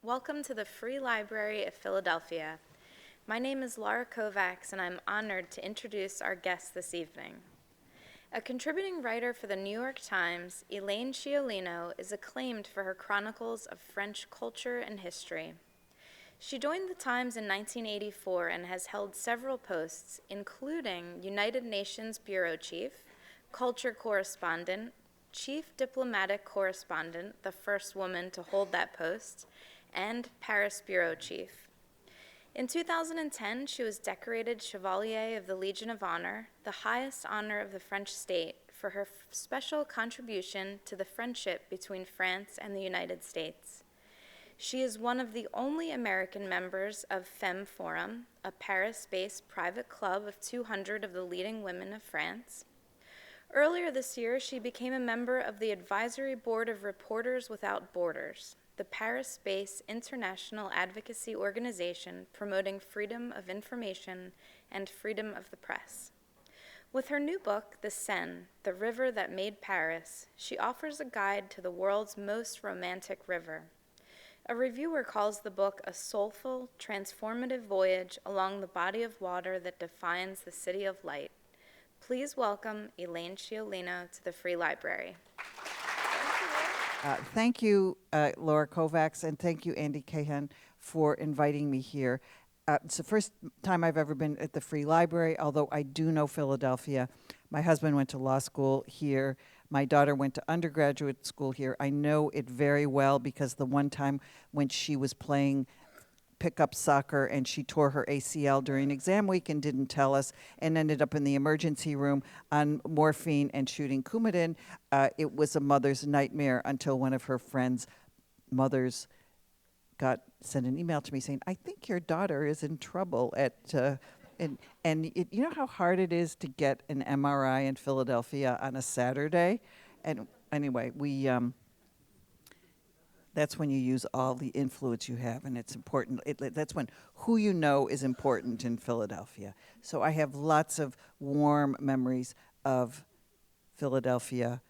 Welcome to the Free Library of Philadelphia. My name is Laura Kovacs, and I'm honored to introduce our guest this evening. A contributing writer for the New York Times, Elaine Sciolino is acclaimed for her chronicles of French culture and history. She joined the Times in 1984 and has held several posts, including United Nations Bureau Chief, Culture Correspondent, Chief Diplomatic Correspondent, the first woman to hold that post, and Paris Bureau Chief. In 2010, she was decorated Chevalier of the Legion of Honor, the highest honor of the French state, for her special contribution to the friendship between France and the United States. She is one of the only American members of Femme Forum, a Paris-based private club of 200 of the leading women of France. Earlier this year, she became a member of the advisory board of Reporters Without Borders, the Paris-based international advocacy organization promoting freedom of information and freedom of the press. With her new book, The Seine, The River That Made Paris, she offers a guide to the world's most romantic river. A reviewer calls the book a soulful, transformative voyage along the body of water that defines the city of light. Please welcome Elaine Sciolino to the Free Library. Thank you, Laura Kovacs, and thank you, Andy Cahan, for inviting me here. It's the first time I've ever been at the Free Library, although I do know Philadelphia. My husband went to law school here. My daughter went to undergraduate school here. I know it very well because the one time when she was playing pickup soccer and she tore her ACL during exam week and didn't tell us and ended up in the emergency room on morphine and shooting Coumadin. It was a mother's nightmare until one of her friends' mothers sent an email to me saying, I think your daughter is in trouble at, you know how hard it is to get an MRI in Philadelphia on a Saturday? And anyway, that's when you use all the influence you have, and it's important. That's when who you know is important in Philadelphia. So I have lots of warm memories of Philadelphia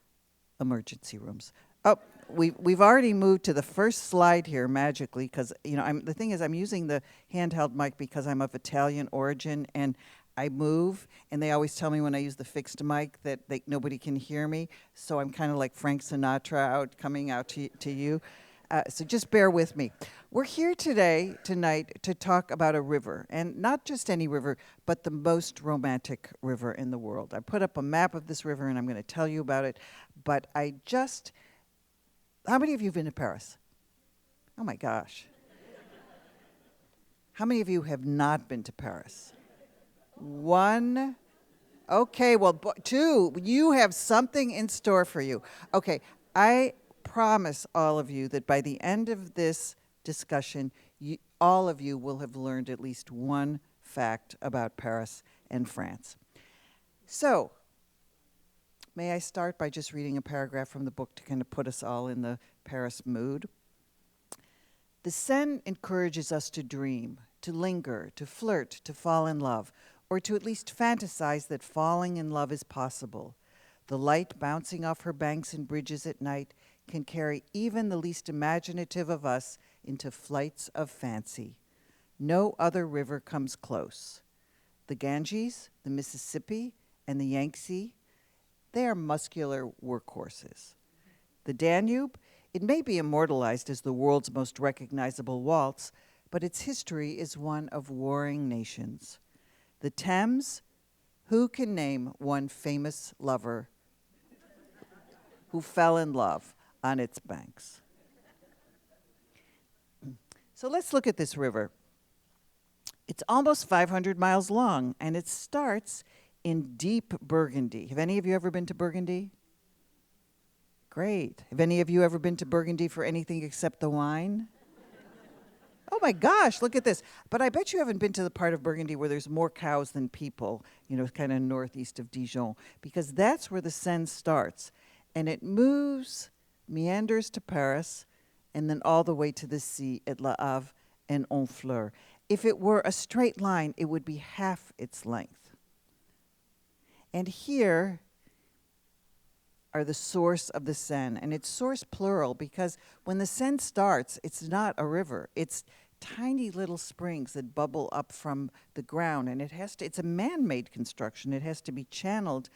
emergency rooms. Oh, we've already moved to the first slide here magically because the thing is I'm using the handheld mic because I'm of Italian origin and I move, and they always tell me when I use the fixed mic that nobody can hear me. So I'm kind of like Frank Sinatra coming out to you. So just bear with me. We're here tonight, to talk about a river, and not just any river, but the most romantic river in the world. I put up a map of this river, and I'm going to tell you about it, but how many of you have been to Paris? Oh my gosh. How many of you have not been to Paris? One. Okay, well, two. You have something in store for you. Okay, I promise all of you that by the end of this discussion, all of you will have learned at least one fact about Paris and France. So, may I start by just reading a paragraph from the book to kind of put us all in the Paris mood? The Seine encourages us to dream, to linger, to flirt, to fall in love, or to at least fantasize that falling in love is possible. The light bouncing off her banks and bridges at night can carry even the least imaginative of us into flights of fancy. No other river comes close. The Ganges, the Mississippi, and the Yangtze, they are muscular workhorses. The Danube, it may be immortalized as the world's most recognizable waltz, but its history is one of warring nations. The Thames, who can name one famous lover who fell in love on its banks? So let's look at this river. It's almost 500 miles long, and it starts in deep Burgundy. Have any of you ever been to Burgundy? Great. Have any of you ever been to Burgundy for anything except the wine? Oh my gosh, look at this. But I bet you haven't been to the part of Burgundy where there's more cows than people, kind of northeast of Dijon, because that's where the Seine starts. And it meanders to Paris, and then all the way to the sea at Le Havre and Honfleur. If it were a straight line, it would be half its length. And here, are the source of the Seine. And it's source plural because when the Seine starts, it's not a river. It's tiny little springs that bubble up from the ground. And it's a man-made construction. It has to be channeled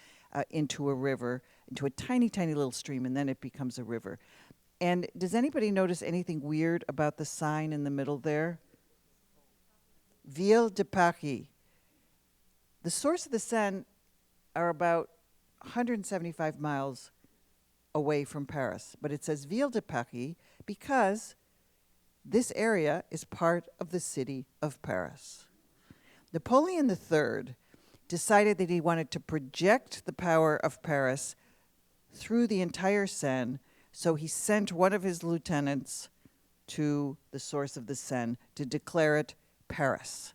into a river, into a tiny, tiny little stream, and then it becomes a river. And does anybody notice anything weird about the sign in the middle there? Ville de Paris. The source of the Seine are about 175 miles away from Paris, but it says Ville de Paris because this area is part of the city of Paris. Napoleon III decided that he wanted to project the power of Paris through the entire Seine, so he sent one of his lieutenants to the source of the Seine to declare it Paris.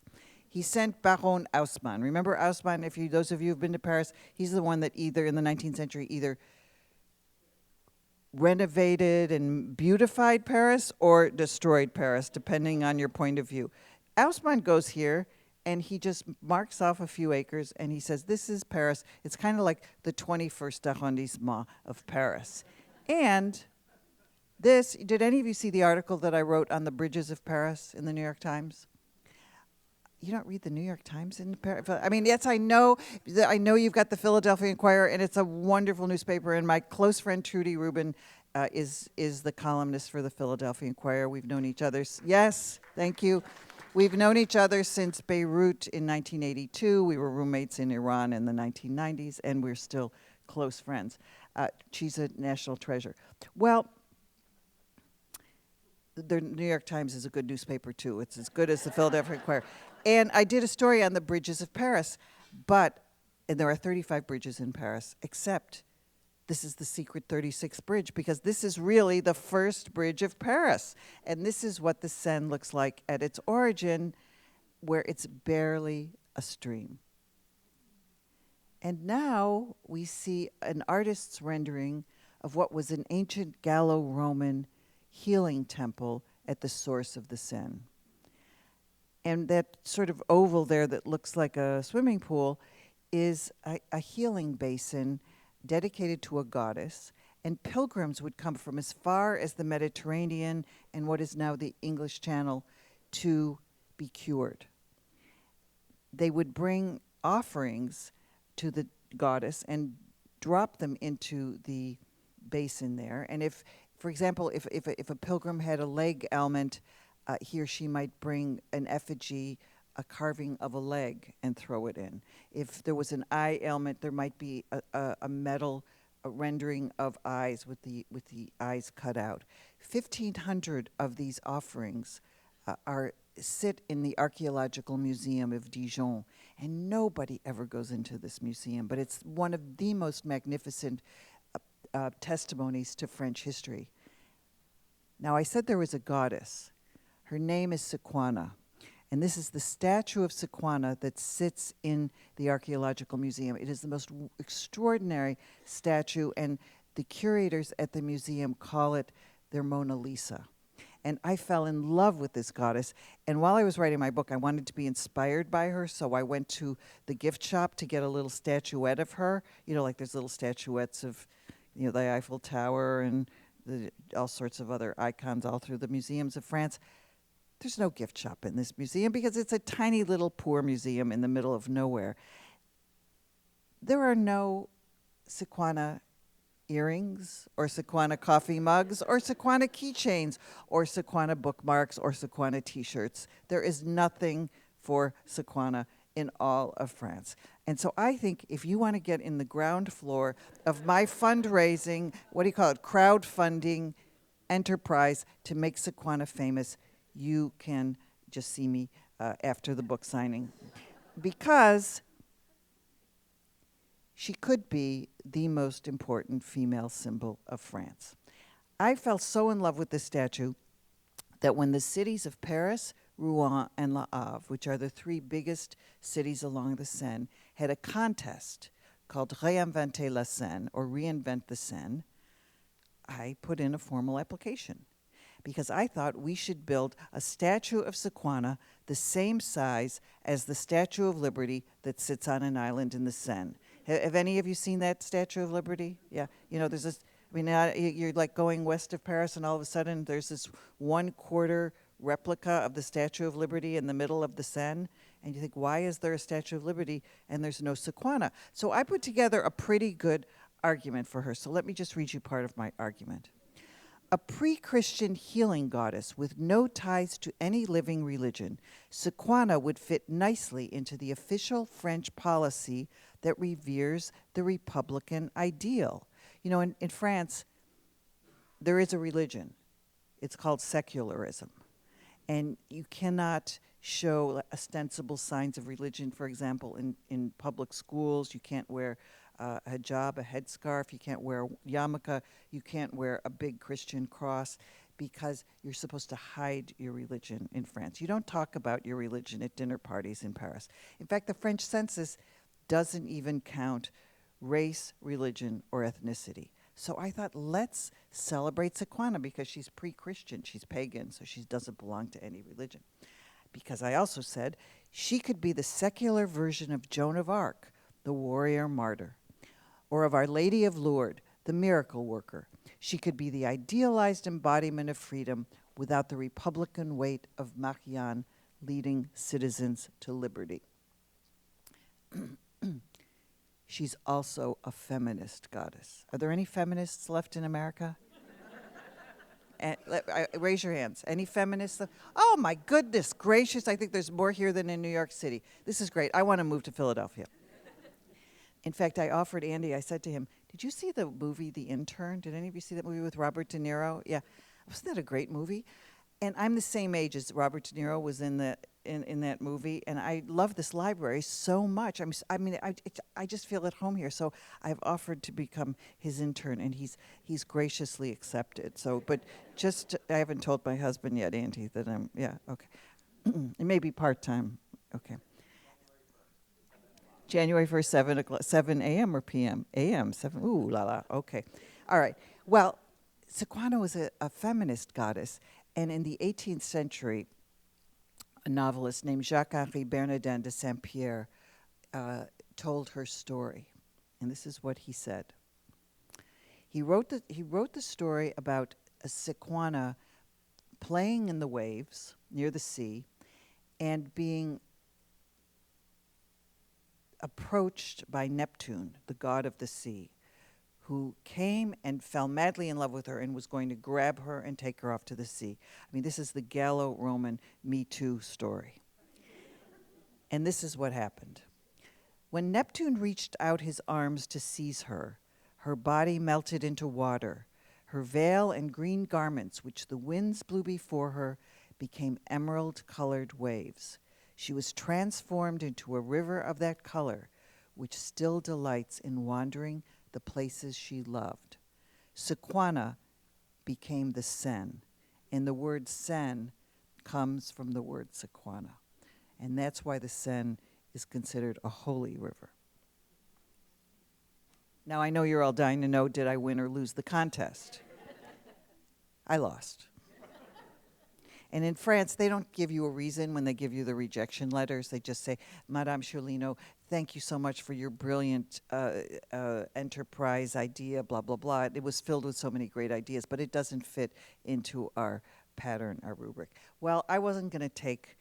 He sent Baron Haussmann. Remember Haussmann, those of you who've been to Paris, he's the one that either in the 19th century either renovated and beautified Paris or destroyed Paris, depending on your point of view. Haussmann goes here and he just marks off a few acres and he says, this is Paris. It's kind of like the 21st arrondissement of Paris. And did any of you see the article that I wrote on the bridges of Paris in the New York Times? You don't read the New York Times in Paris? I mean, yes, I know you've got the Philadelphia Inquirer, and it's a wonderful newspaper. And my close friend Trudy Rubin is the columnist for the Philadelphia Inquirer. We've known each other. Yes, thank you. We've known each other since Beirut in 1982. We were roommates in Iran in the 1990s, and we're still close friends. She's a national treasure. Well, the New York Times is a good newspaper, too. It's as good as the Philadelphia Inquirer. And I did a story on the bridges of Paris, and there are 35 bridges in Paris, except this is the secret 36th bridge, because this is really the first bridge of Paris. And this is what the Seine looks like at its origin, where it's barely a stream. And now we see an artist's rendering of what was an ancient Gallo-Roman healing temple at the source of the Seine. And that sort of oval there that looks like a swimming pool is a healing basin dedicated to a goddess. And pilgrims would come from as far as the Mediterranean and what is now the English Channel to be cured. They would bring offerings to the goddess and drop them into the basin there. And if, for example, if a pilgrim had a leg ailment, he or she might bring an effigy, a carving of a leg, and throw it in. If there was an eye ailment, there might be a metal rendering of eyes with the eyes cut out. 1,500 of these offerings sit in the Archaeological Museum of Dijon, and nobody ever goes into this museum, but it's one of the most magnificent testimonies to French history. Now, I said there was a goddess. Her name is Sakana, and this is the statue of Sakana that sits in the Archaeological Museum. It is the most extraordinary statue, and the curators at the museum call it their Mona Lisa. And I fell in love with this goddess, and while I was writing my book, I wanted to be inspired by her, so I went to the gift shop to get a little statuette of her. You know, like there's little statuettes of, the Eiffel Tower and all sorts of other icons all through the museums of France. There's no gift shop in this museum because it's a tiny little poor museum in the middle of nowhere. There are no Sakana earrings or Sakana coffee mugs or Sakana keychains or Sakana bookmarks or Sakana t-shirts. There is nothing for Sakana in all of France. And so I think if you want to get in the ground floor of my fundraising, crowdfunding enterprise to make Sakana famous, you can just see me after the book signing, because she could be the most important female symbol of France. I fell so in love with this statue that when the cities of Paris, Rouen, and Le Havre, which are the three biggest cities along the Seine, had a contest called Réinventer la Seine, or Reinvent the Seine, I put in a formal application, because I thought we should build a statue of Sakana the same size as the Statue of Liberty that sits on an island in the Seine. Have any of you seen that Statue of Liberty? Yeah. You know, there's this, I mean, you're like going west of Paris, and all of a sudden there's this 1/4 replica of the Statue of Liberty in the middle of the Seine. And you think, why is there a Statue of Liberty and there's no Sakana? So I put together a pretty good argument for her. So let me just read you part of my argument. A pre-Christian healing goddess with no ties to any living religion, Sakana would fit nicely into the official French policy that reveres the Republican ideal. You know, in France, there is a religion. It's called secularism. And you cannot show ostensible signs of religion, for example, in public schools. You can't wear a hijab, a headscarf. You can't wear a yarmulke. You can't wear a big Christian cross because you're supposed to hide your religion in France. You don't talk about your religion at dinner parties in Paris. In fact, the French census doesn't even count race, religion, or ethnicity. So I thought, let's celebrate Sakana because she's pre-Christian. She's pagan, so she doesn't belong to any religion. Because I also said she could be the secular version of Joan of Arc, the warrior martyr, or of Our Lady of Lourdes, the miracle worker. She could be the idealized embodiment of freedom without the Republican weight of Marianne leading citizens to liberty. She's also a feminist goddess. Are there any feminists left in America? Raise your hands. Any feminists left? Oh, my goodness gracious. I think there's more here than in New York City. This is great. I want to move to Philadelphia. In fact, I offered Andy, I said to him, did you see the movie The Intern? Did any of you see that movie with Robert De Niro? Yeah. Wasn't that a great movie? And I'm the same age as Robert De Niro was in that movie, and I love this library so much. I just feel at home here. So I've offered to become his intern, and he's graciously accepted. So, but just I haven't told my husband yet, Andy, that I'm okay. It may be part-time. Okay. January 1st, 7 a.m. or p.m.? A.m. 7. Ooh, la la. Okay. All right. Well, Sakana was a feminist goddess. And in the 18th century, a novelist named Jacques-Henri Bernardin de Saint-Pierre told her story. And this is what he said. He wrote the story about a Sakana playing in the waves near the sea and being approached by Neptune, the god of the sea, who came and fell madly in love with her and was going to grab her and take her off to the sea. I mean, this is the Gallo-Roman Me Too story. And this is what happened. When Neptune reached out his arms to seize her, her body melted into water. Her veil and green garments, which the winds blew before her, became emerald-colored waves. She was transformed into a river of that color, which still delights in wandering the places she loved. Sakana became the Seine, and the word Seine comes from the word Sakana. And that's why the Seine is considered a holy river. Now, I know you're all dying to know, did I win or lose the contest? I lost. And in France, they don't give you a reason when they give you the rejection letters. They just say, Madame Sciolino, thank you so much for your brilliant enterprise idea, blah, blah, blah. It was filled with so many great ideas, but it doesn't fit into our pattern, our rubric. Well, I wasn't going to take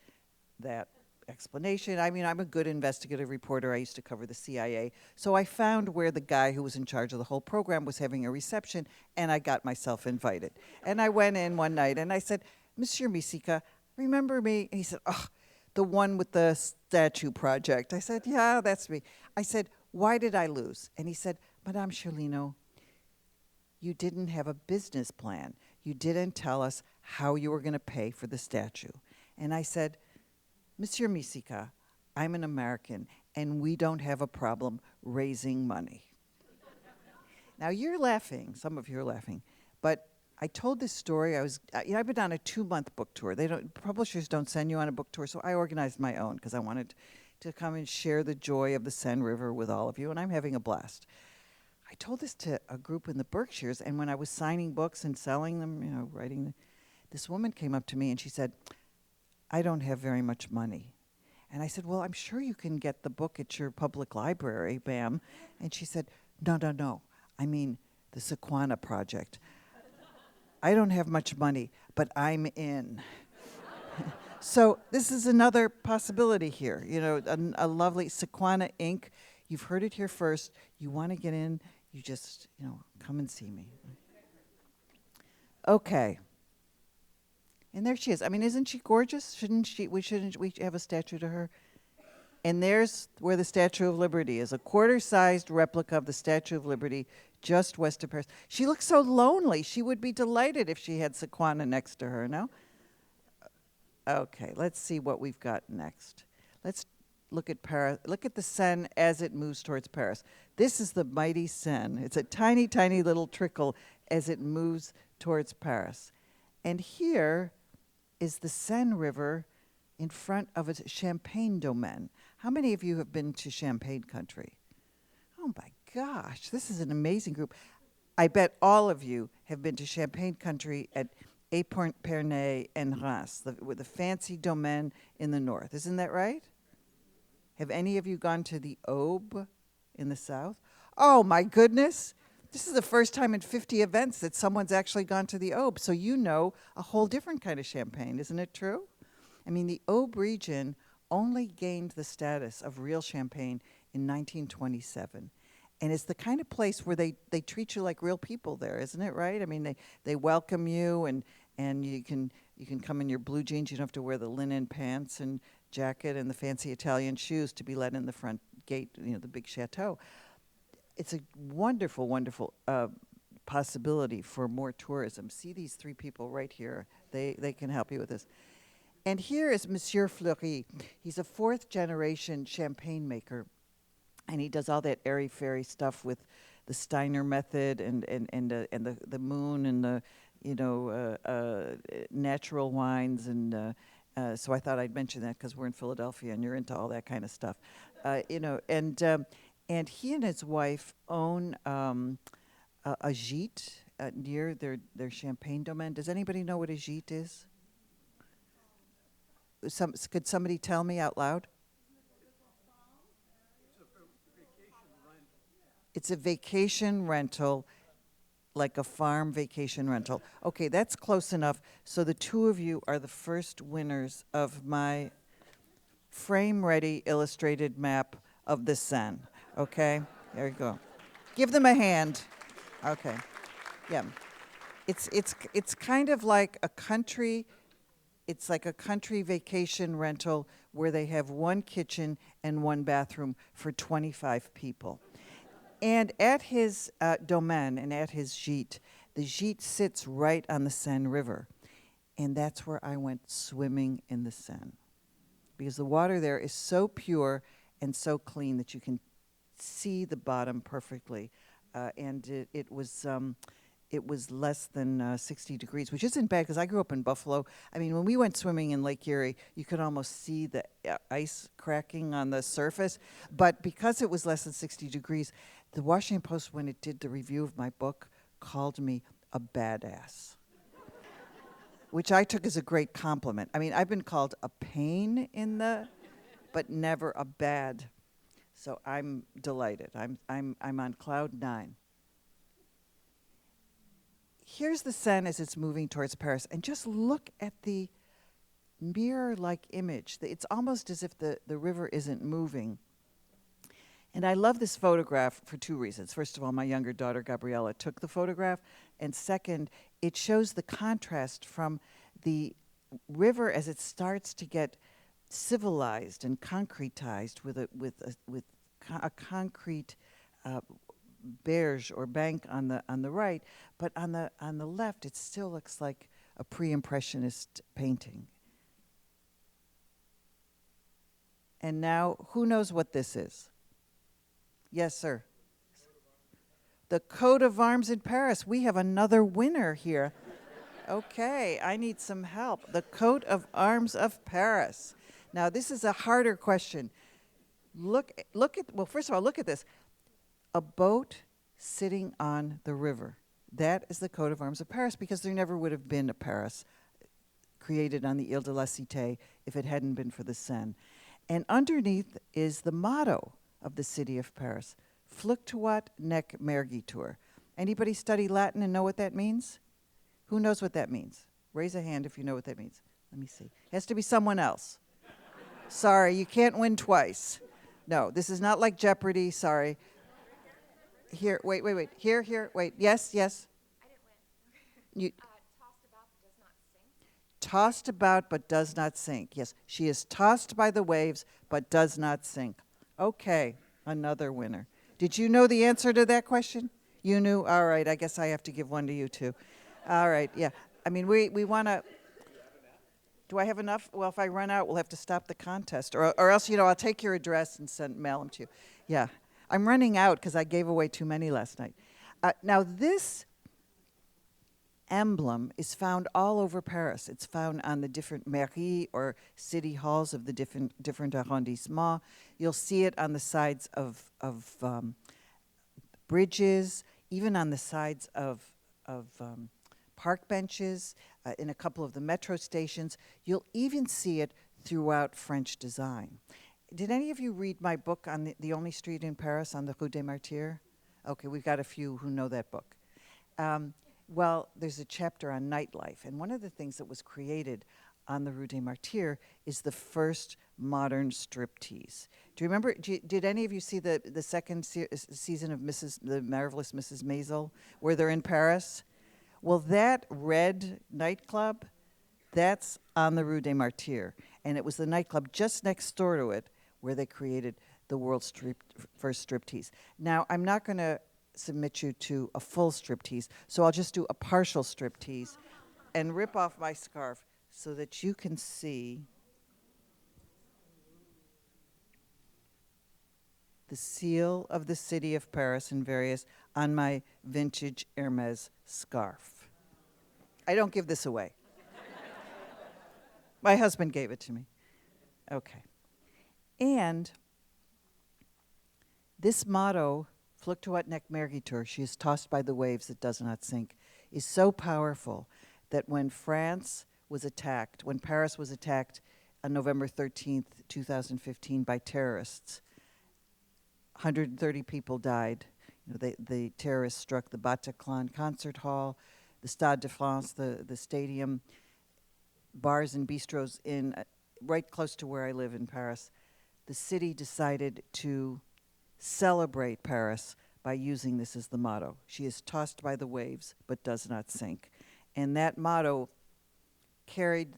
that explanation. I mean, I'm a good investigative reporter. I used to cover the CIA. So I found where the guy who was in charge of the whole program was having a reception, and I got myself invited. And I went in one night, and I said, Monsieur Misika, remember me? And he said, oh, the one with the statue project. I said, yeah, that's me. I said, why did I lose? And he said, Madame Sciolino, you didn't have a business plan. You didn't tell us how you were going to pay for the statue. And I said, Monsieur Misika, I'm an American, and we don't have a problem raising money. Now, you're laughing. Some of you are laughing. But I told this story. I've been on a 2-month book tour. Publishers don't send you on a book tour, so I organized my own because I wanted to come and share the joy of the Seine River with all of you, and I'm having a blast. I told this to a group in the Berkshires, and when I was signing books and selling them, writing them, this woman came up to me and she said, I don't have very much money. And I said, well, I'm sure you can get the book at your public library, ma'am. And she said, no, no, no. I mean, the Sakana project. I don't have much money, but I'm in. So this is another possibility here. You know, a lovely Sakana Inc. You've heard it here first. You want to get in, you just, come and see me. Okay. And there she is. I mean, isn't she gorgeous? Shouldn't we have a statue to her? And there's where the Statue of Liberty is, a quarter-sized replica of the Statue of Liberty just west of Paris. She looks so lonely. She would be delighted if she had Sakana next to her, no? Okay, let's see what we've got next. Let's look at Paris. Look at the Seine as it moves towards Paris. This is the mighty Seine. It's a tiny, tiny little trickle as it moves towards Paris. And here is the Seine River in front of a champagne domain. How many of you have been to Champagne country? Oh my gosh, this is an amazing group. I bet all of you have been to Champagne country at Épernay and Reims, with the fancy domain in the north. Isn't that right? Have any of you gone to the Aube in the south? Oh my goodness. This is the first time in 50 events that someone's actually gone to the Aube. So you know a whole different kind of champagne, isn't it true? I mean, the Aube region only gained the status of real champagne in 1927. And it's the kind of place where they treat you like real people there, isn't it right? I mean, they welcome you, and you can come in your blue jeans. You don't have to wear the linen pants and jacket and the fancy Italian shoes to be let in the front gate, the big chateau. It's a wonderful, wonderful possibility for more tourism. See these three people right here. They can help you with this. And here is Monsieur Fleury. He's a fourth-generation champagne maker, and he does all that airy-fairy stuff with the Steiner method and the moon and the natural wines. And so I thought I'd mention that because we're in Philadelphia and you're into all that kind of stuff, And he and his wife own a gîte near their champagne domain. Does anybody know what a gîte is? Could somebody tell me out loud? It's a vacation rental, like a farm vacation rental. Okay, that's close enough. So the two of you are the first winners of my frame-ready illustrated map of the Seine. Okay, there you go. Give them a hand. Okay, yeah. It's kind of like a country. It's like a country vacation rental where they have one kitchen and one bathroom for 25 people. And at his domaine and at his gîte, the gîte sits right on the Seine River. And that's where I went swimming in the Seine. Because the water there is so pure and so clean that you can see the bottom perfectly. And it was less than 60 degrees, which isn't bad because I grew up in Buffalo. I mean, when we went swimming in Lake Erie, you could almost see the ice cracking on the surface. But because it was less than 60 degrees, the Washington Post, when it did the review of my book, called me a badass, which I took as a great compliment. I mean, I've been called a pain but never a bad. So I'm delighted. I'm on cloud 9. Here's the Seine as it's moving towards Paris, and just look at the mirror-like image. It's almost as if the river isn't moving. And I love this photograph for two reasons. First of all, my younger daughter, Gabriella, took the photograph. And second, it shows the contrast from the river as it starts to get civilized and concretized with a concrete berge or bank on the right, but on the left, it still looks like a pre-impressionist painting. And now, who knows what this is? Yes, sir. The coat of arms in Paris. We have another winner here. Okay, I need some help. The coat of arms of Paris. Now, this is a harder question. First of all, look at this. A boat sitting on the river. That is the coat of arms of Paris, because there never would have been a Paris created on the Ile de la Cité if it hadn't been for the Seine. And underneath is the motto of the city of Paris, Fluctuat nec mergitur. Anybody study Latin and know what that means? Who knows what that means? Raise a hand if you know what that means. Let me see. It has to be someone else. Sorry, you can't win twice. No, this is not like Jeopardy. Sorry. Here, wait. Here, wait. Yes. I didn't win. You Tossed about but does not sink. tossed about but does not sink. Yes, she is tossed by the waves but does not sink. Okay, another winner. Did you know the answer to that question? You knew? All right, I guess I have to give one to you too. All right, yeah. I mean, we want to. Do I have enough? Well, if I run out, we'll have to stop the contest. Or else, I'll take your address and mail them to you. Yeah. I'm running out because I gave away too many last night. Now, this emblem is found all over Paris. It's found on the different mairies or city halls of the different arrondissements. You'll see it on the sides of bridges, even on the sides of park benches, in a couple of the metro stations. You'll even see it throughout French design. Did any of you read my book on the only street in Paris on the Rue des Martyrs? Okay, we've got a few who know that book. Well, there's a chapter on nightlife, and one of the things that was created on the Rue des Martyrs is the first modern striptease. Do you remember, did any of you see the second season of The Marvelous Mrs. Maisel, where they're in Paris? Well, that red nightclub, that's on the Rue des Martyrs, and it was the nightclub just next door to it where they created the world's first striptease. Now, I'm not going to submit you to a full striptease, so I'll just do a partial striptease and rip off my scarf so that you can see the seal of the city of Paris and various on my vintage Hermes scarf. I don't give this away. My husband gave it to me. Okay. And this motto, Fluctuat nec mergitur, she is tossed by the waves that does not sink, is so powerful that when Paris was attacked on November 13th, 2015 by terrorists, 130 people died. The terrorists struck the Bataclan concert hall, the Stade de France, the stadium, bars and bistros right close to where I live in Paris. The city decided to celebrate Paris by using this as the motto. She is tossed by the waves, but does not sink. And that motto carried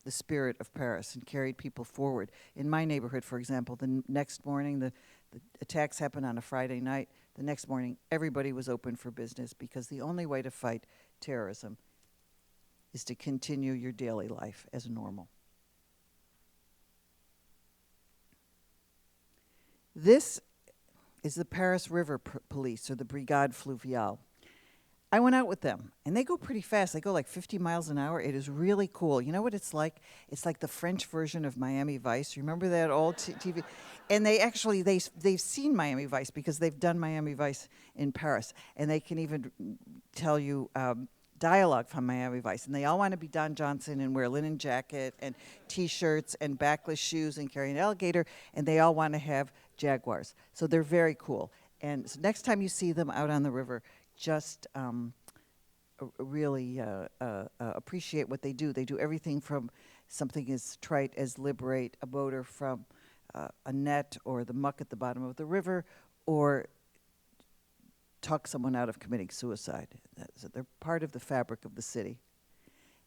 the spirit of Paris and carried people forward. In my neighborhood, for example, the next morning, the attacks happened on a Friday night. The next morning, everybody was open for business because the only way to fight terrorism is to continue your daily life as normal. This is the Paris River Police, or the Brigade Fluviale. I went out with them, and they go pretty fast. They go like 50 miles an hour. It is really cool. You know what it's like? It's like the French version of Miami Vice. Remember that old TV? And they've seen Miami Vice because they've done Miami Vice in Paris, and they can even tell you dialogue from Miami Vice. And they all want to be Don Johnson and wear a linen jacket and T-shirts and backless shoes and carry an alligator, and they all want to have Jaguars. So they're very cool. And so next time you see them out on the river, just really appreciate what they do. They do everything from something as trite as liberate a boater from a net or the muck at the bottom of the river, or talk someone out of committing suicide. So they're part of the fabric of the city.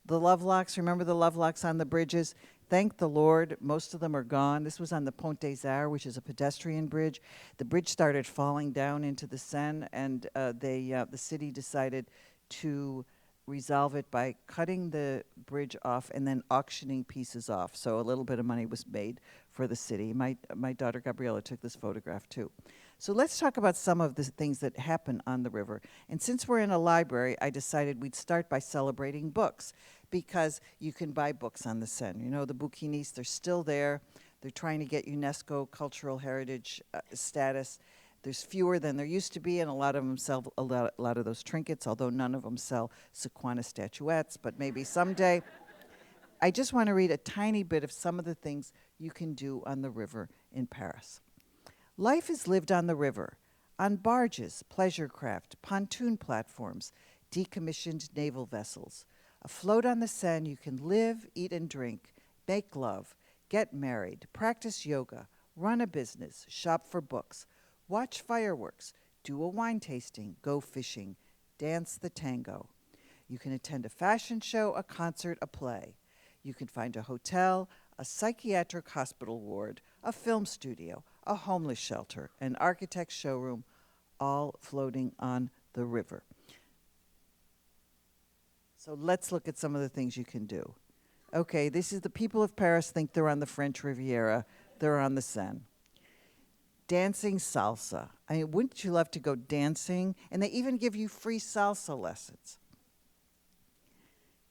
The love locks, remember the love locks on the bridges? Thank the Lord, most of them are gone. This was on the Pont Neuf, which is a pedestrian bridge. The bridge started falling down into the Seine, and the city decided to resolve it by cutting the bridge off and then auctioning pieces off. So a little bit of money was made for the city. My daughter Gabriella took this photograph too. So let's talk about some of the things that happen on the river. And since we're in a library, I decided we'd start by celebrating books, because you can buy books on the Seine. You know, the bouquinistes, they're still there. They're trying to get UNESCO cultural heritage status. There's fewer than there used to be, and a lot of them sell a lot of those trinkets, although none of them sell Sakana statuettes, but maybe someday. I just want to read a tiny bit of some of the things you can do on the river in Paris. Life is lived on the river, on barges, pleasure craft, pontoon platforms, decommissioned naval vessels. Afloat on the Seine, you can live, eat, and drink, make love, get married, practice yoga, run a business, shop for books, watch fireworks, do a wine tasting, go fishing, dance the tango. You can attend a fashion show, a concert, a play. You can find a hotel, a psychiatric hospital ward, a film studio, a homeless shelter, an architect's showroom, all floating on the river. So let's look at some of the things you can do. Okay, this is the people of Paris think they're on the French Riviera. They're on the Seine. Dancing salsa. I mean, wouldn't you love to go dancing? And they even give you free salsa lessons.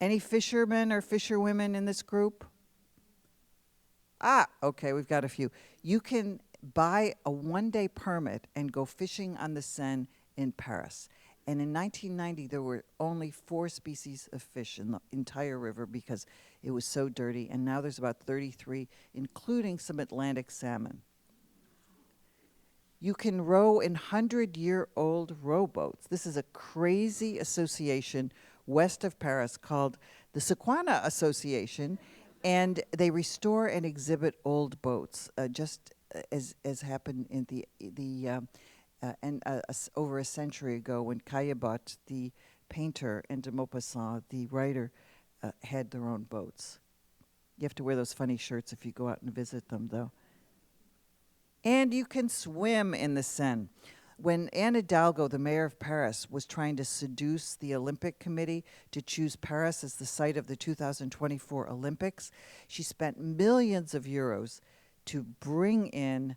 Any fishermen or fisherwomen in this group? Okay, we've got a few. You can buy a one-day permit and go fishing on the Seine in Paris. And in 1990, there were only 4 species of fish in the entire river because it was so dirty. And now there's about 33, including some Atlantic salmon. You can row in 100-year-old rowboats. This is a crazy association west of Paris called the Sakana Association, and they restore and exhibit old boats, just as happened in over a century ago when Caillebotte, the painter, and de Maupassant, the writer, had their own boats. You have to wear those funny shirts if you go out and visit them, though. And you can swim in the Seine. When Anne Hidalgo, the mayor of Paris, was trying to seduce the Olympic Committee to choose Paris as the site of the 2024 Olympics, she spent millions of euros to bring in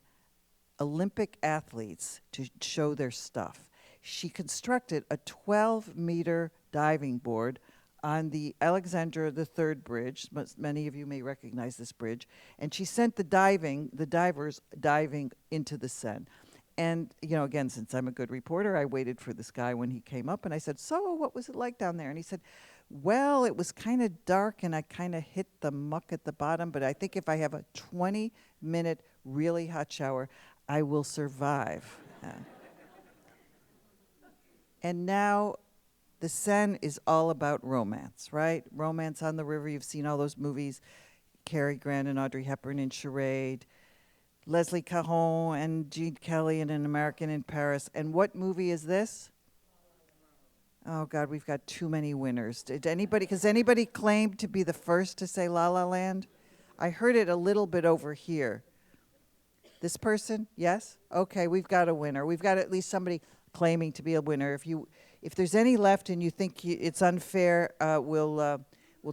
Olympic athletes to show their stuff. She constructed a 12-meter diving board on the Alexander III Bridge. Many of you may recognize this bridge. And she sent the divers diving into the Seine. And, again, since I'm a good reporter, I waited for this guy when he came up, and I said, so what was it like down there? And he said, well, it was kind of dark, and I kind of hit the muck at the bottom, but I think if I have a 20-minute really hot shower, I will survive. And now the Seine is all about romance, right? Romance on the river. You've seen all those movies, Cary Grant and Audrey Hepburn in Charade, Leslie Caron and Gene Kelly in An American in Paris. And what movie is this? Oh, God, we've got too many winners. Does anybody claim to be the first to say La La Land? I heard it a little bit over here. This person? Yes? Okay, we've got a winner. We've got at least somebody claiming to be a winner. If there's any left and you think it's unfair, we'll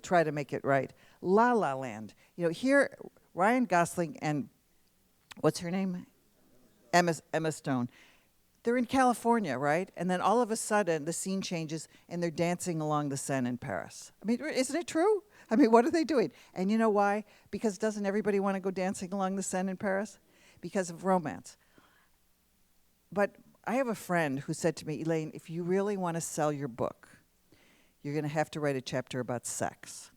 try to make it right. La La Land. Here, Ryan Gosling and what's her name? Emma Stone. They're in California, right? And then all of a sudden, the scene changes, and they're dancing along the Seine in Paris. I mean, isn't it true? I mean, what are they doing? And you know why? Because doesn't everybody want to go dancing along the Seine in Paris? Because of romance. But I have a friend who said to me, Elaine, if you really want to sell your book, you're going to have to write a chapter about sex.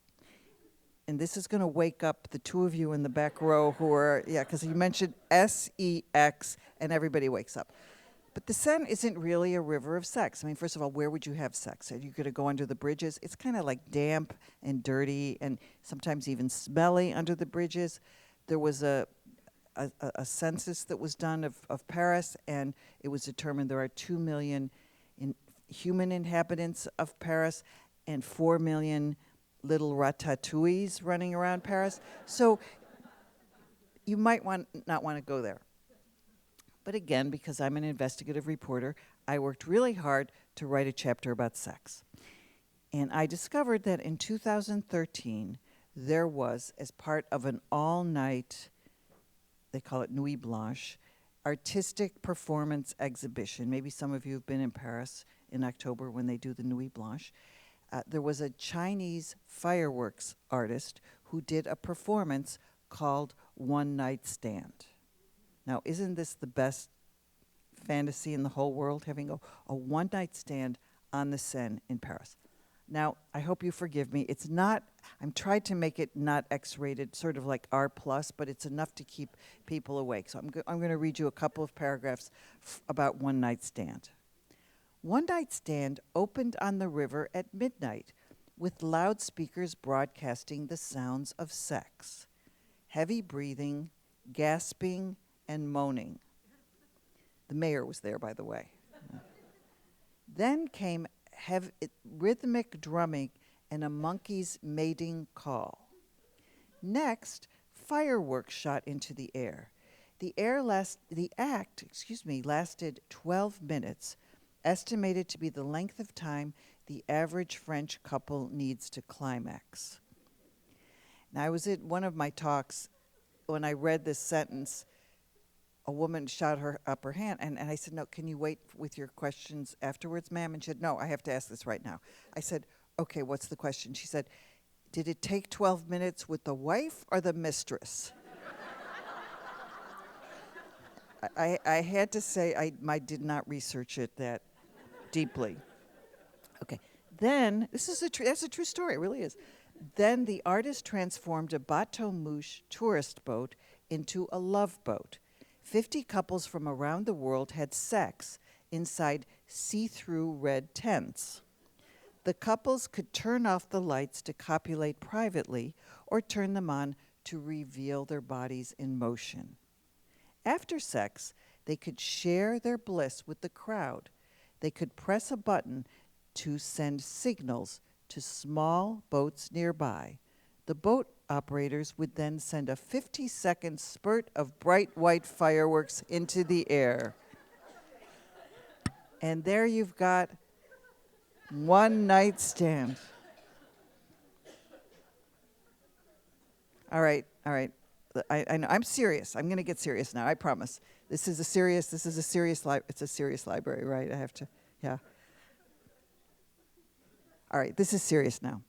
And this is going to wake up the two of you in the back row who are, because you mentioned S-E-X, and everybody wakes up. But the Seine isn't really a river of sex. I mean, first of all, where would you have sex? Are you going to go under the bridges? It's kind of like damp and dirty and sometimes even smelly under the bridges. There was a census that was done of Paris, and it was determined there are 2 million human inhabitants of Paris and 4 million little ratatouilles running around Paris. So you might not want to go there. But again, because I'm an investigative reporter, I worked really hard to write a chapter about sex. And I discovered that in 2013, there was, as part of an all-night, they call it Nuit Blanche, artistic performance exhibition. Maybe some of you have been in Paris in October when they do the Nuit Blanche. There was a Chinese fireworks artist who did a performance called One Night Stand. Now, isn't this the best fantasy in the whole world, having a one-night stand on the Seine in Paris? Now, I hope you forgive me. It's not, I'm tried to make it not X-rated, sort of like R+, but it's enough to keep people awake. So I'm going to read you a couple of paragraphs about One Night Stand. One Night Stand opened on the river at midnight with loudspeakers broadcasting the sounds of sex, heavy breathing, gasping, and moaning. The mayor was there, by the way. Then came rhythmic drumming and a monkey's mating call. Next, fireworks shot into the air. The act lasted 12 minutes, estimated to be the length of time the average French couple needs to climax. Now, I was at one of my talks when I read this sentence. A woman shot up her hand, and I said, no, can you wait with your questions afterwards, ma'am? And she said, no, I have to ask this right now. I said, okay, what's the question? She said, did it take 12 minutes with the wife or the mistress? I had to say I did not research it that deeply. Okay, then, that's a true story, it really is. Then the artist transformed a bateau mouche tourist boat into a love boat. 50 couples from around the world had sex inside see-through red tents. The couples could turn off the lights to copulate privately or turn them on to reveal their bodies in motion. After sex, they could share their bliss with the crowd. They could press a button to send signals to small boats nearby. The boat operators would then send a 50-second spurt of bright white fireworks into the air. And there you've got One Night Stand. All right. I know, I'm serious. I'm going to get serious now, I promise. It's a serious library, right? I have to, yeah. All right, this is serious now.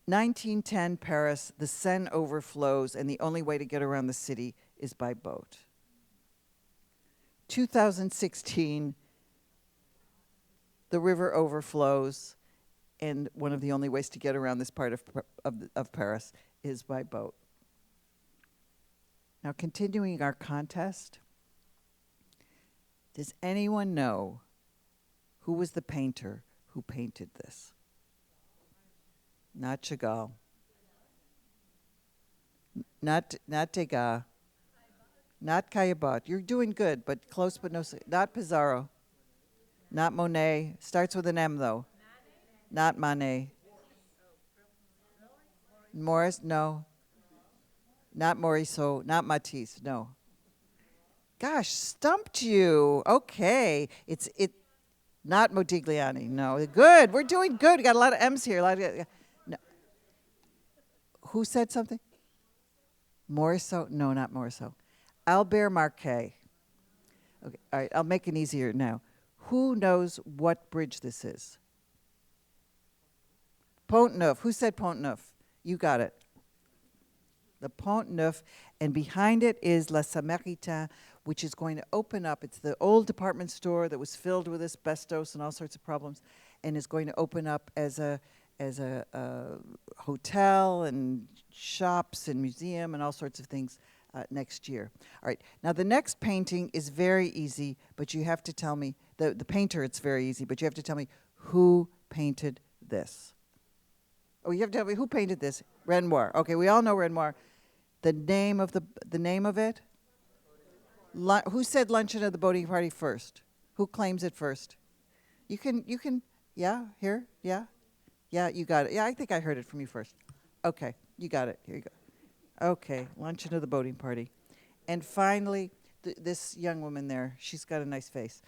1910 Paris, the Seine overflows, and the only way to get around the city is by boat. 2016, the river overflows, and one of the only ways to get around this part of Paris is by boat. Now, continuing our contest, does anyone know who was the painter who painted this? Not Chagall. Not Degas. Not Caillebotte. You're doing good, but close, but no. Not Pizarro. Not Monet. Starts with an M, though. Not Manet. Morris, no. Not Morisot. Not Matisse, no. Gosh, stumped you. Okay. Not Modigliani, no. Good, we're doing good. We got a lot of M's here. No. Who said something? Morisot? No, not Morisot. Albert Marquet. Okay, all right, I'll make it easier now. Who knows what bridge this is? Pont Neuf. Who said Pont Neuf? You got it. The Pont Neuf, and behind it is La Samaritain, which is going to open up. It's the old department store that was filled with asbestos and all sorts of problems, and is going to open up as a hotel and shops and museum and all sorts of things next year. All right. Now, the next painting is very easy, but you have to tell me, the painter, it's very easy, but you have to tell me who painted this. Oh, you have to tell me who painted this. Renoir. Okay, we all know Renoir. The name of it? Who said luncheon at the boating party first? Who claims it first? You can, yeah, here, yeah. Yeah, you got it. Yeah, I think I heard it from you first. Okay, you got it. Here you go. Okay, luncheon at the boating party. And finally, this young woman there, she's got a nice face.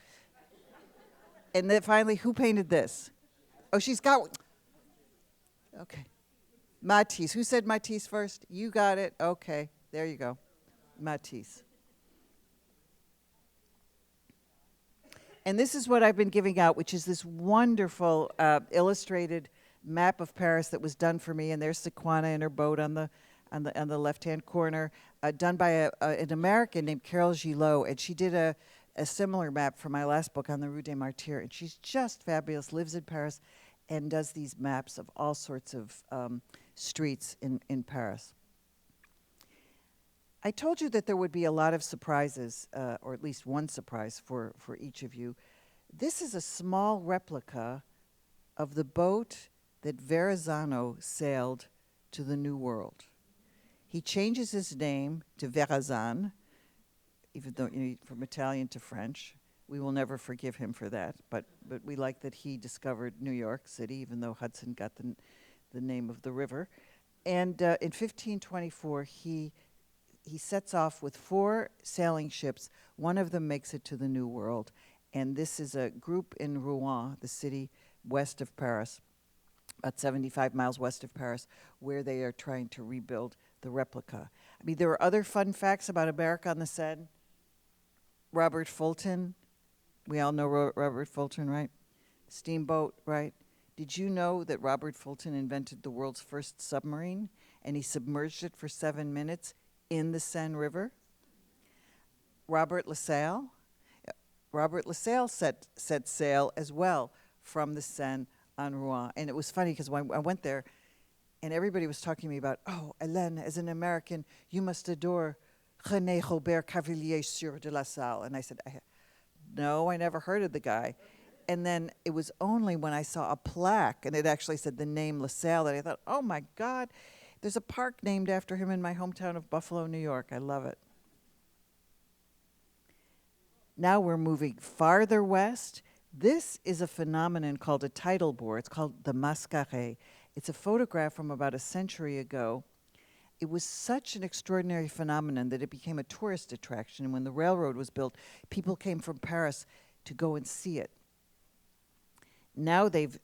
And then finally, who painted this? Oh, she's got one. Okay. Matisse. Who said Matisse first? You got it. Okay, there you go. Matisse. And this is what I've been giving out, which is this wonderful illustrated map of Paris that was done for me. And there's Sakana in her boat on the left-hand corner, done by an American named Carol Gillot. And she did a similar map for my last book on the Rue des Martyrs. And she's just fabulous, lives in Paris. and does these maps of all sorts of streets in Paris. I told you that there would be a lot of surprises, or at least one surprise for each of you. This is a small replica of the boat that Verrazano sailed to the New World. He changes his name to Verrazan, even though from Italian to French. We will never forgive him for that, but we like that he discovered New York City, even though Hudson got the name of the river. And in 1524, he sets off with 4 sailing ships. One of them makes it to the New World, and this is a group in Rouen, the city west of Paris, about 75 miles west of Paris, where they are trying to rebuild the replica. I mean, there are other fun facts about America on the Seine. Robert Fulton, we all know Robert Fulton, right? Steamboat, right? Did you know that Robert Fulton invented the world's first submarine, and he submerged it for 7 minutes in the Seine River? Robert LaSalle set sail as well from the Seine on Rouen. And it was funny because when I went there, and everybody was talking to me about, oh, Hélène, as an American, you must adore René Robert Cavelier Sieur de la Salle. And I said, no, I never heard of the guy. And then it was only when I saw a plaque, and it actually said the name LaSalle, that I thought, oh my God, there's a park named after him in my hometown of Buffalo, New York. I love it. Now we're moving farther west. This is a phenomenon called a tidal bore. It's called the Mascota. It's a photograph from about a century ago. It was such an extraordinary phenomenon that it became a tourist attraction. And when the railroad was built, people came from Paris to go and see it. Now they've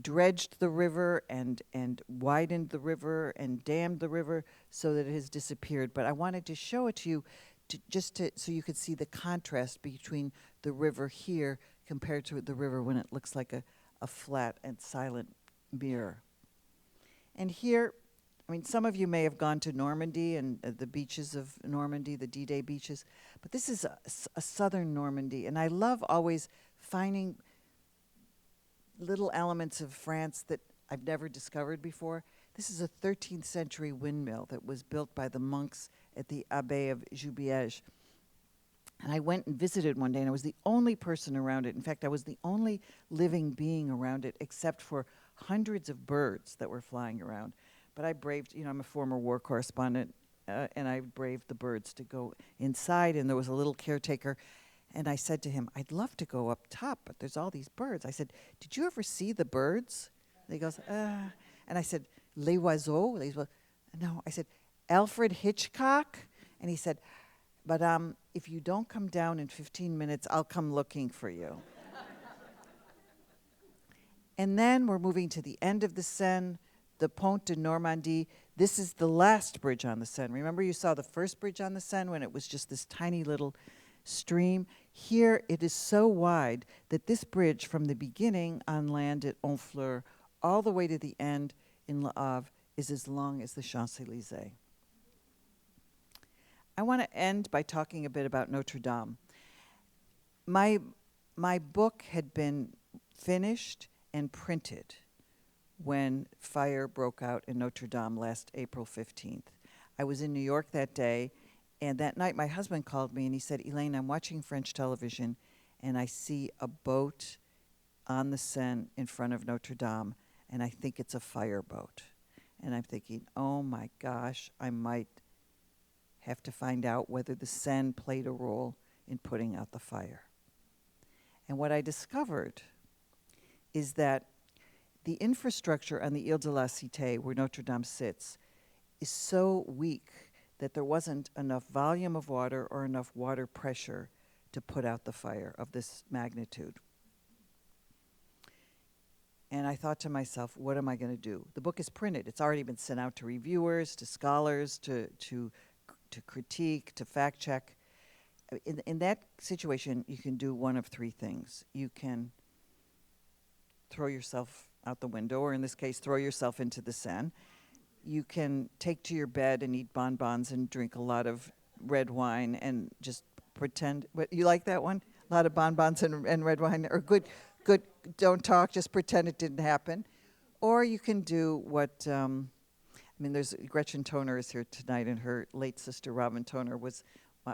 dredged the river and widened the river and dammed the river so that it has disappeared. But I wanted to show it to you so you could see the contrast between the river here compared to the river when it looks like a flat and silent mirror. And here, I mean, some of you may have gone to Normandy and the beaches of Normandy, the D-Day beaches, but this is a southern Normandy, and I love always finding little elements of France that I've never discovered before. This is a 13th century windmill that was built by the monks at the Abbey of Jubiège. And I went and visited one day, and I was the only person around it. In fact, I was the only living being around it, except for hundreds of birds that were flying around. But I braved, I'm a former war correspondent, and I braved the birds to go inside, and there was a little caretaker. And I said to him, I'd love to go up top, but there's all these birds. I said, did you ever see the birds? And he goes, And I said, les oiseaux? No. I said, Alfred Hitchcock? And he said, but if you don't come down in 15 minutes, I'll come looking for you. And then we're moving to the end of the Seine, the Pont de Normandie. This is the last bridge on the Seine. Remember you saw the first bridge on the Seine when it was just this tiny little stream? Here it is so wide that this bridge from the beginning on land at Honfleur all the way to the end in Le Havre is as long as the Champs-Élysées. I want to end by talking a bit about Notre Dame. My book had been finished and printed when fire broke out in Notre Dame last April 15th. I was in New York that day, and that night my husband called me and he said, Elaine, I'm watching French television and I see a boat on the Seine in front of Notre Dame, and I think it's a fireboat. And I'm thinking, oh my gosh, I might have to find out whether the Seine played a role in putting out the fire. And what I discovered is that the infrastructure on the Ile de la Cité, where Notre Dame sits, is so weak that there wasn't enough volume of water or enough water pressure to put out the fire of this magnitude. And I thought to myself, what am I going to do? The book is printed. It's already been sent out to reviewers, to scholars, to critique, to fact check. In that situation, you can do one of three things. You can throw yourself out the window, or in this case, throw yourself into the Seine. You can take to your bed and eat bonbons and drink a lot of red wine and just pretend. What, you like that one? A lot of bonbons and red wine, or good good, don't talk, just pretend it didn't happen. Or you can do what, there's Gretchen Toner is here tonight, and her late sister Robin Toner was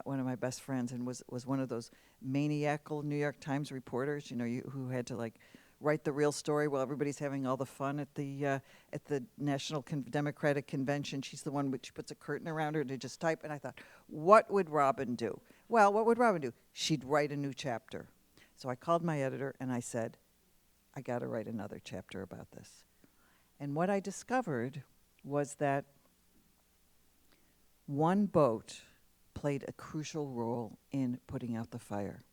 one of my best friends, and was one of those maniacal New York Times reporters, who had to like write the real story while everybody's having all the fun at the National Democratic Convention. She's the one which puts a curtain around her to just type. And I thought, what would Robin do? Well, what would Robin do? She'd write a new chapter. So I called my editor and I said, I got to write another chapter about this. And what I discovered was that one boat played a crucial role in putting out the fire.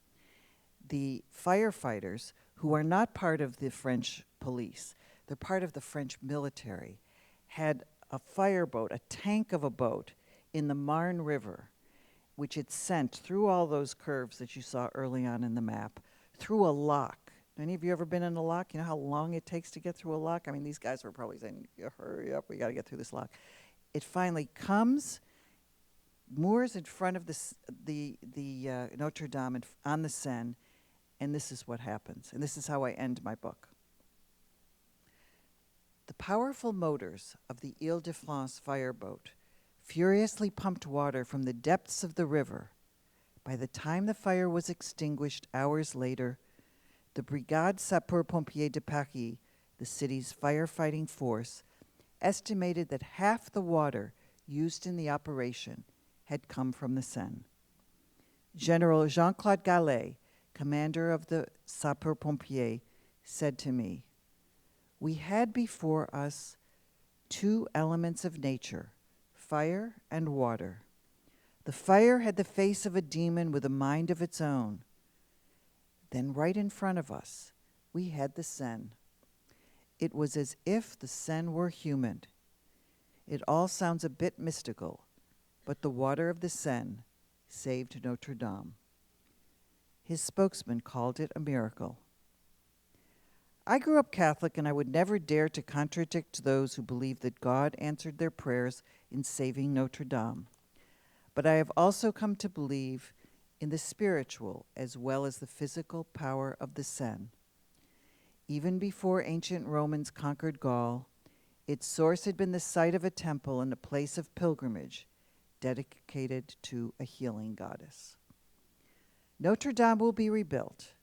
The firefighters, who are not part of the French police, they're part of the French military, had a fireboat, a tank of a boat in the Marne River, which it sent through all those curves that you saw early on in the map, through a lock. Any of you ever been in a lock? You know how long it takes to get through a lock? I mean, these guys were probably saying, hurry up, we got to get through this lock. It finally comes, moors in front of the Notre Dame on the Seine, and this is what happens. And this is how I end my book. The powerful motors of the Ile-de-France fireboat furiously pumped water from the depths of the river. By the time the fire was extinguished hours later, the Brigade Sapeurs-Pompiers de Paris, the city's firefighting force, estimated that half the water used in the operation had come from the Seine. General Jean-Claude Gallet, commander of the Sapeurs-Pompiers, said to me, "We had before us two elements of nature, fire and water. The fire had the face of a demon with a mind of its own. Then right in front of us, we had the Seine. It was as if the Seine were human. It all sounds a bit mystical, but the water of the Seine saved Notre Dame." His spokesman called it a miracle. I grew up Catholic, and I would never dare to contradict those who believe that God answered their prayers in saving Notre Dame. But I have also come to believe in the spiritual as well as the physical power of the Seine. Even before ancient Romans conquered Gaul, its source had been the site of a temple and a place of pilgrimage dedicated to a healing goddess. Notre Dame will be rebuilt,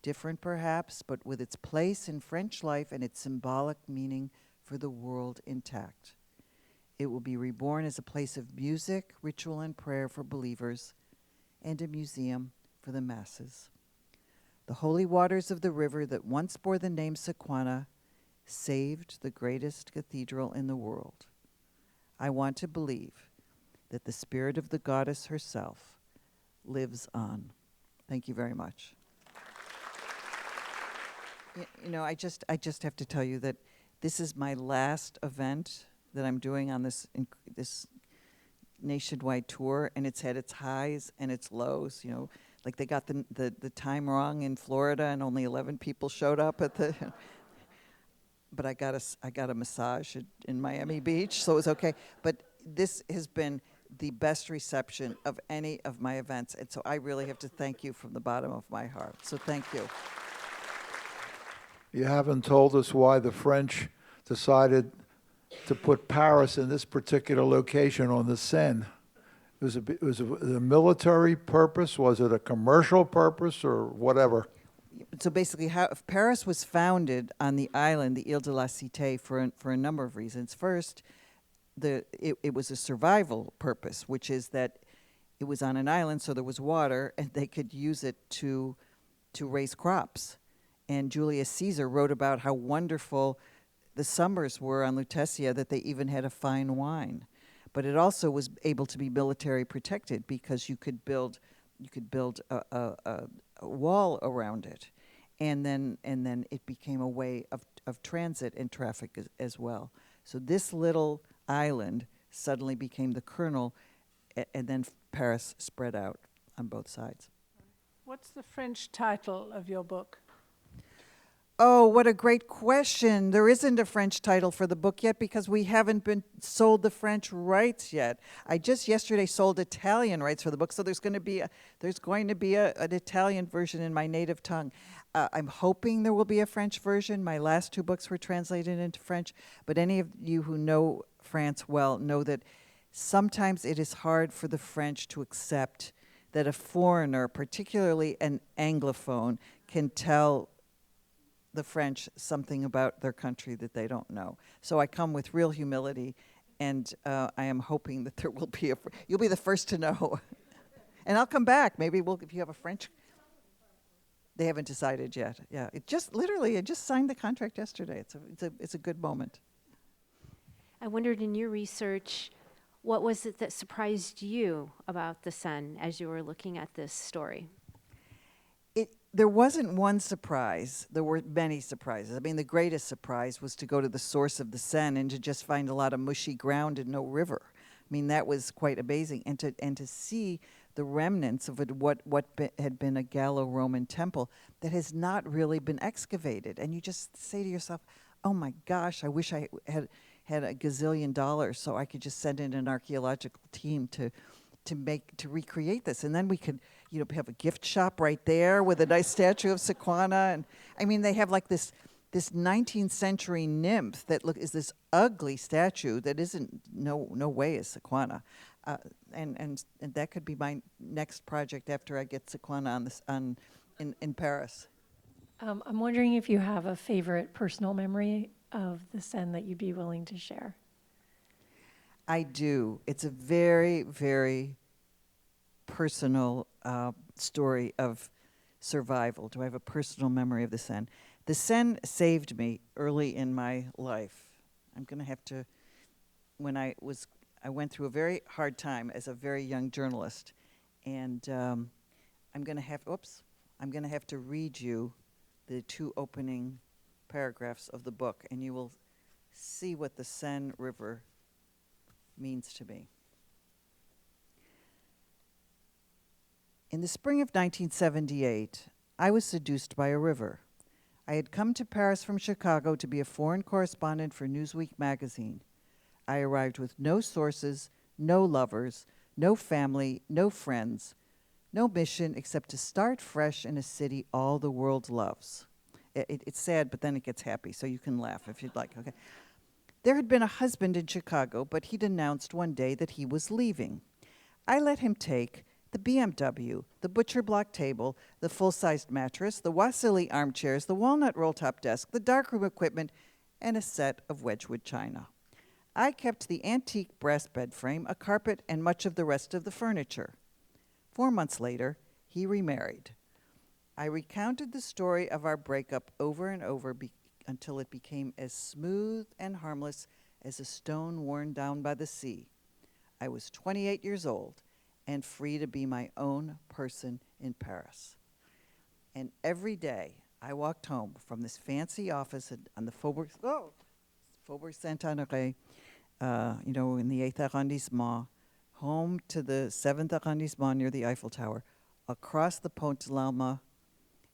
different perhaps, but with its place in French life and its symbolic meaning for the world intact. It will be reborn as a place of music, ritual, and prayer for believers, and a museum for the masses. The holy waters of the river that once bore the name Sakana saved the greatest cathedral in the world. I want to believe that the spirit of the goddess herself lives on. Thank you very much. I just have to tell you that this is my last event that I'm doing on this nationwide tour, and it's had its highs and its lows. Like they got the time wrong in Florida, and only 11 people showed up at the. But I got a massage in Miami Beach, so it was okay. But this has been the best reception of any of my events, and so I really have to thank you from the bottom of my heart. So thank you. You haven't told us why the French decided to put Paris in this particular location on the Seine. It was a military purpose? Was it a commercial purpose or whatever? So basically, Paris was founded on the island, the Ile de la Cité, for a number of reasons. First, it was a survival purpose, which is that it was on an island, so there was water, and they could use it to raise crops. And Julius Caesar wrote about how wonderful the summers were on Lutetia, that they even had a fine wine. But it also was able to be military protected because you could build a wall around it, and then it became a way of transit and traffic as well. So this little island suddenly became the kernel, and then Paris spread out on both sides. What's the French title of your book? Oh, what a great question. There isn't a French title for the book yet because we haven't been sold the French rights yet. I just yesterday sold Italian rights for the book, so there's going to be an Italian version in my native tongue. I'm hoping there will be a French version. My last two books were translated into French, but any of you who know France well know that sometimes it is hard for the French to accept that a foreigner, particularly an Anglophone, can tell the French something about their country that they don't know. So I come with real humility, and I am hoping that there will be you'll be the first to know. And I'll come back. Maybe if you have a French. They haven't decided yet. Yeah, I just signed the contract yesterday. It's a good moment. I wondered in your research, what was it that surprised you about the Seine as you were looking at this story? There wasn't one surprise. There were many surprises. I mean, the greatest surprise was to go to the source of the Seine and to just find a lot of mushy ground and no river. I mean, that was quite amazing. And to see the remnants of had been a Gallo-Roman temple that has not really been excavated. And you just say to yourself, oh my gosh, I wish I had a gazillion dollars so I could just send in an archaeological team to recreate this. And then we could, have a gift shop right there with a nice statue of Sakana. And I mean, they have like this 19th century nymph that is this ugly statue that isn't no way is Sakana. And that could be my next project after I get Sakana in Paris. I'm wondering if you have a favorite personal memory of the Seine that you'd be willing to share. I do. It's a very, very personal story of survival. Do I have a personal memory of the Seine? The Seine saved me early in my life. I'm going to have to, I went through a very hard time as a very young journalist, and I'm going to have to read you the two opening paragraphs of the book, and you will see what the Seine River means to me. In the spring of 1978, I was seduced by a river. I had come to Paris from Chicago to be a foreign correspondent for Newsweek magazine. I arrived with no sources, no lovers, no family, no friends, no mission except to start fresh in a city all the world loves. It's sad, but then it gets happy, so you can laugh if you'd like. Okay. There had been a husband in Chicago, but he'd announced one day that he was leaving. I let him take the BMW, the butcher block table, the full-sized mattress, the Wassily armchairs, the walnut roll-top desk, the darkroom equipment, and a set of Wedgwood china. I kept the antique brass bed frame, a carpet, and much of the rest of the furniture. 4 months later, he remarried. I recounted the story of our breakup over and over until it became as smooth and harmless as a stone worn down by the sea. I was 28 years old and free to be my own person in Paris. And every day I walked home from this fancy office on the Faubourg Saint-Honoré, in the 8th arrondissement, home to the 7th arrondissement near the Eiffel Tower, across the Pont de Normandie,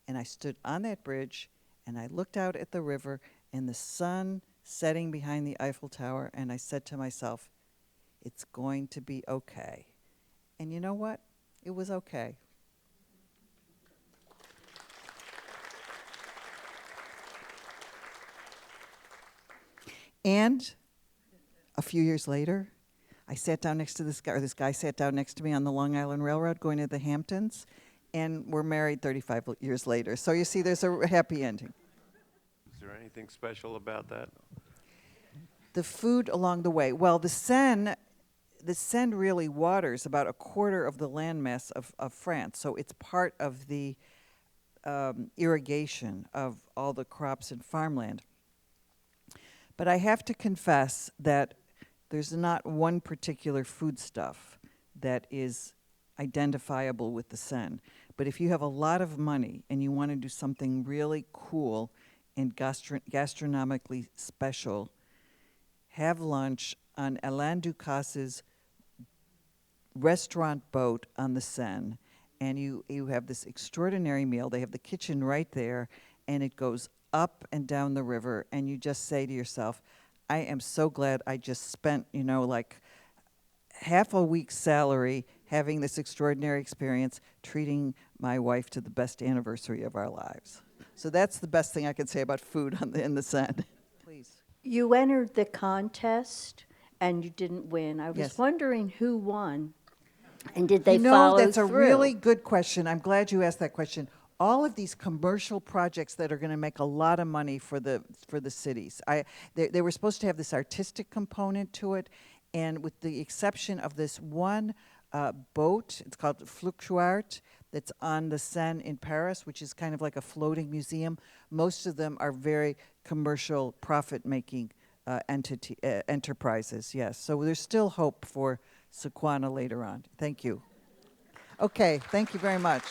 and I stood on that bridge and I looked out at the river and the sun setting behind the Eiffel Tower, and I said to myself, it's going to be okay. And you know what? It was okay. And a few years later, I sat down next to this guy sat down next to me on the Long Island Railroad going to the Hamptons, and we're married 35 years later. So you see, there's a happy ending. Is there anything special about that? The food along the way. Well, the Seine really waters about a quarter of the landmass of France. So it's part of the irrigation of all the crops and farmland. But I have to confess that there's not one particular foodstuff that is identifiable with the Seine. But if you have a lot of money and you want to do something really cool and gastronomically special, have lunch on Alain Ducasse's restaurant boat on the Seine, and you have this extraordinary meal. They have the kitchen right there, and it goes up and down the river, and you just say to yourself, I am so glad I just spent, like half a week's salary having this extraordinary experience, treating my wife to the best anniversary of our lives. So that's the best thing I can say about food in the Seine. Please. You entered the contest and you didn't win. I was Yes. wondering who won, and did they follow that's a through? really good question. I'm glad you asked that question. All of these commercial projects that are going to make a lot of money for the cities, they were supposed to have this artistic component to it, and with the exception of this one boat, it's called Flugschwart, that's on the Seine in Paris, which is kind of like a floating museum. Most of them are very commercial, profit-making enterprises, yes. So there's still hope for Sakana later on. Thank you. Okay, thank you very much.